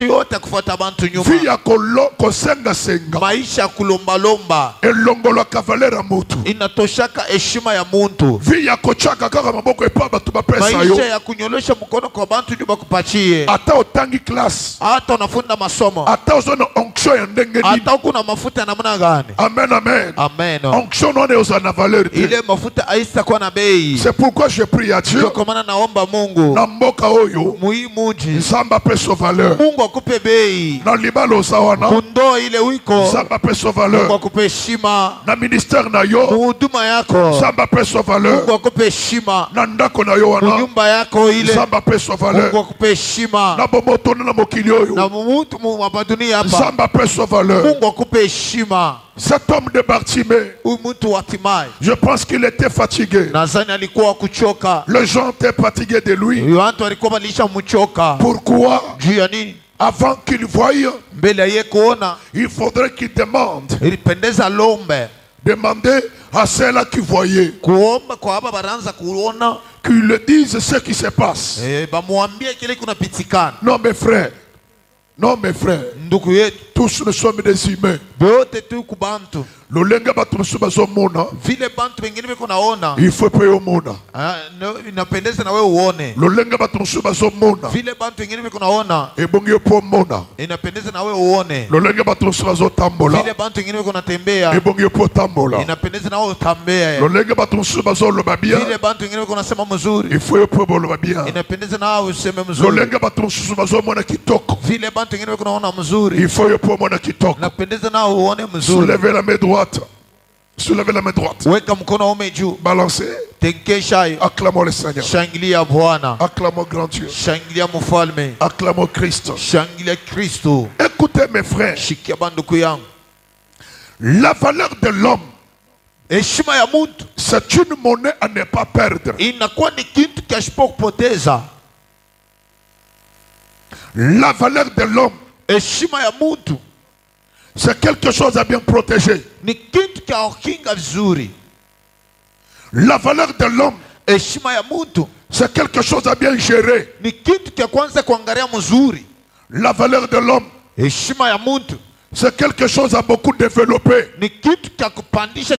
yote kufuata bantu nyuma. Via kosenga senga. Maisha kulomba lomba. Elongolo kavalera mutu. Inatoshaka heshima ya muntu. Via kochaka kaka maboko epaba tubapesa yo. Maisha ya kunyolesha mkono kwa bantu nyuma kupachie. Ata otangi class. Hata unafunda masomo. Ata uzona onksho ya ndenge nini. Hata kuna mafuta namna gani. Amen amen. Amen. Onksho none uzana valeur. Ile mafuta haista kwa na bei. C'est pourquoi je prie à Dieu. Kwa maana naomba Mungu. Na mboka oyo. Muimuji. Nzamba peso valeur. Mungu akupe bei. Na libalo sawana. Kundo ile wiko. Nzamba peso valeur. Mungu akupe heshima. Na ministère na yo. Huduma yako. Nzamba peso valeur. Mungu akupe heshima. Na ndako na yo wana. Nyumba yako ile. Nzamba peso valeur. Mungu akupe heshima. Na bomoto na mokili oyo. Na mtu hapa dunia hapa. Nzamba peso valeur. Mungu akupe heshima. Cet homme de Bartimée, je pense qu'il était fatigué. Les gens étaient fatigués de lui. Pourquoi? Avant qu'il voie, il faudrait qu'il demande. Demander à ceux-là qui voyaient qu'ils le disent ce qui se passe. Non mes frères, tous nous sommes des humains. Lolenga batu msubazo mona. Vile bantu wengine beko naona. Il faut payer au mona. Inapendeza na wewe uone. Lolenga batu msubazo mona. Vile bantu wengine beko naona. Ebongi po mona. Inapendeza na wewe uone. Lolenga batu msubazo tambola. Vile bantu wengine beko natembea. Ebongi po tambola. Inapendeza na wewe utambea. Lolenga batu msubazo lobabia. Vile bantu wengine beko nasema mzuri. Il faut po lobabia. Inapendeza na wewe useme mzuri. Lolenga batu msubazo mona kitoko. Vile bantu wengine beko naona mzuri. Il faut po mona kitoko. Inapendeza na wewe uone mzuri. Soulevez la main droite. Soulevez la main droite. Balancez. Acclamons le Seigneur. Acclamons grand Dieu. Acclamons Christ. Écoutez mes frères. La valeur de l'homme, c'est une monnaie à ne pas perdre. La valeur de l'homme, c'est quelque chose à bien protéger. La valeur de l'homme, c'est quelque chose à bien gérer. La valeur de l'homme, c'est quelque chose à beaucoup développer.